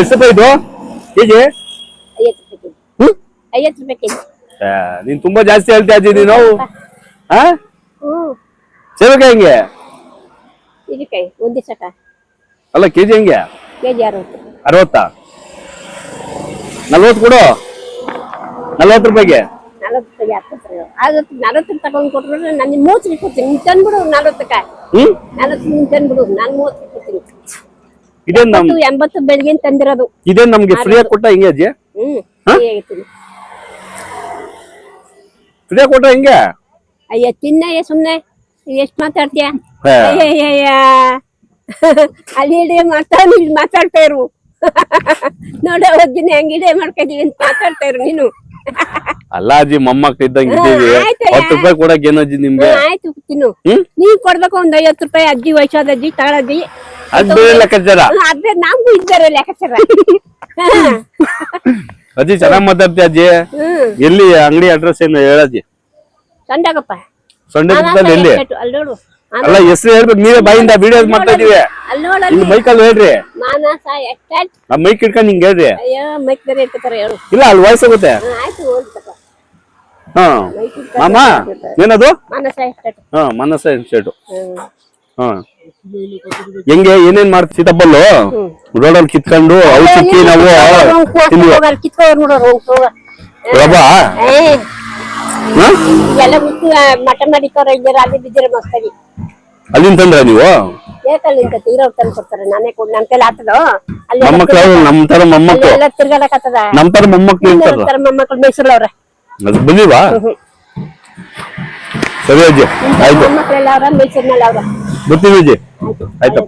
ಎಷ್ಟು ರೂಪಾಯಿ ಇದು ಕೆಜಿ? 50 ರೂಪಾಯಿ ಕೆಜಿ. ನೀನ್ ತುಂಬಾ ಜಾಸ್ತಿ ಹೇಳ್ತಾ ಇದ್ದೀನಿ ನಾವು. ಸೇವೆಕಾಯಿ ಹೆಂಗೆ? ಹೀರೆಕಾಯಿ ಒಂದೇ ಸಟ. ಅಲ್ಲ ಕೆಜಿ ಹೆಂಗೆ? ಕೆಜಿ 60. 60? 40 ಕೊಡು. 40 ರೂಪಾಯಿಗೆ 40 ರೂಪಾಯಿಗೆ 40 ತಗೊಂಡು ಕೊಟ್ರೆ ನಾನು 30 ಕೊಡ್ತೀನಿ. ನೀನ್ ತಂದ್ಬಿಡು 40 ನೀನ್ ತಂದ್ಬಿಡು, ನಾನು 30 ಕೊಡ್ತೀನಿ. ಇದೇನ್ 80 ಬೆಳಿಗ್ಗೆ ತಂದಿರೋದು. ಇದೇನ್ ನಮ್ಗೆ ಫ್ರೀಯಾಗಿ ಕೊಟ್ಟ ಹಿಂಗೆ ಅಜ್ಜಿ? ಫ್ರೀಯಾಗಿ ಕೊಟ್ಟ ಹಿಂಗೆ? ಅಯ್ಯ ತಿನ್ನಯ್ಯ ಸುಮ್ನೆ ಎಷ್ಟ್ ಮಾತಾಡ್ತೀಯ? ಅಲ್ಲಿ ಇಡೇ ಮಾತಾಡಿ ಇಲ್ಲಿ ಮಾತಾಡ್ತಾ ಇರು. ನೋಡ ಒಜ್ಜಿನ ಹೆಂಗ್ ಇಡೇ ಮಾಡ್ಕೊಂಡಿವಿ ಅಂತ ಮಾತಾಡ್ತಾ ಇರು ನೀನು. ಅಲ್ಲ ಅಜ್ಜಿ ಮೊಮ್ಮಕ್ಳು ಇದ್ದಂಗೆ ಇದ್ದೀವಿ. 10 ರೂಪಾಯಿ ಕೊಡಕ್ ಏನೋ ಅಜ್ಜಿ ನಿಮ್ಗೆ? ಆಯ್ತು ತಿನ್ನು. ನೀವ್ ಕೊಡ್ಬೇಕು ಒಂದ್ 50 ರೂಪಾಯಿ. ಅಜ್ಜಿ ವಯಸ್ಸಾದ ಅಜ್ಜಿ ತಗೊಳಜ್ಜಿ ಅದ್ ಲೆಕ್ಕಾಚಾರ. ಅದೇ ನಮ್ಗೂ ಇದ್ದಾರೆ ಲೆಕ್ಕಾಚಾರ. ಅಜ್ಜಿ ಚೆನ್ನಾಗ್ ಮಾತಾಡ್ತೀಯ ಅಜ್ಜಿ. ಎಲ್ಲಿ ಅಂಗಡಿ ಅಡ್ರೆಸ್ ಏನು ಹೇಳಜ್ಜಿ? ಸಂಡಾಗಪ್ಪ ಸೊಂಡೆಗುಪ್ಪದಲ್ಲಿ ಎಲ್ಲಿ? ಅಲ್ಲಿ ನೋಡು. ಅಲ್ಲ ಹೆಸರು ಹೇಳ್ಬೇಕು, ನೀವೇ ಬಾಯಿಂದ ವಿಡಿಯೋ ಮಾಡ್ತಾ ಇದೀವಿ. ಅಲ್ಲಿ ನೋಡಲ್ಲಿ ಇಲ್ಲಿ ಮೈಕಲ್ಲಿ ಹೇಳ್ರಿ. ಮಾನಸ ಎಷ್ಟೆಟ್ ಆ ಮೈಕ್ ಇಟ್ಕೊಂಡು ಹಿಂಗ್ ಹೇಳ್ರಿ. ಅಯ್ಯೋ ಮೈಕ್ ಬೇರೆ ಇಟ್ಕೊತಾರೆ ಹೇಳು. ಇಲ್ಲ ಅಲ್ಲಿ ವಾಯ್ಸ್ ಹೋಗುತ್ತೆ. ಆಯ್ತು ಹೋಗ್ತಪ್ಪ. ಹಾ ಮಾಮ ಏನದು? ಮಾನಸ ಎಷ್ಟೆಟ್. ಹಾ ಮನಸ ಇನ್ಸ್ಟೇಟ್. ಹಾ ಹೆಂಗೆ ಏನೇನ್ ಮಾಡ್ತೀವಿ? ಸೀತಾಫಲ್ಲು ರೋಡಲ್ಲಿ ಕಿತ್ಕೊಂಡು ಔಷಧಿ ನಾವು ಕಿತ್ಕೊಂಡು ನೋಡೋರು ರಬಾ ಎಲ್ಲ ಬಿಟ್ಟು ಮಟ ಮಾಡಿಕೋರ ಇದ್ದೀರ ಅಲ್ಲಿ ಬಿದ್ದಿರ ಮಸ್ತಾಗಿ. ಅಲ್ಲಿಂದ ತಂದ್ರ ನೀವು? ಏಕಲ್ಲಿಂದ ತೀರೋರ್ ತಂದು ಕೊಡ್ತಾರೆ. ನಾನೇ ಕೊಡ್ ನನ್ ಕೈಲಿ ಆಗ್ತದ ಅಲ್ಲಿ ಮೊಮ್ಮಕ್ಳು ನಮ್ ತರ ಮೊಮ್ಮಕ್ಳು ಎಲ್ಲ ತಿರ್ಗಾಡಕತ್ತದ. ನಮ್ ತರ ಮೊಮ್ಮಕ್ಳು ಇರ್ತಾರ. ಮೊಮ್ಮಕ್ಳು ಮೈಸೂರವ್ರ ಅದು ಬಂದಿವಾ? ಸರಿ ಅಜ್ಜಿ ಆಯ್ತು. ಮೊಮ್ಮಕ್ಳೆಲ್ಲ ಅವ್ರ ಮೈಸೂರಿನಲ್ಲಿ ಅವ್ರ. ಬರ್ತೀವಿ ಅಜ್ಜಿ. ಆಯ್ತು.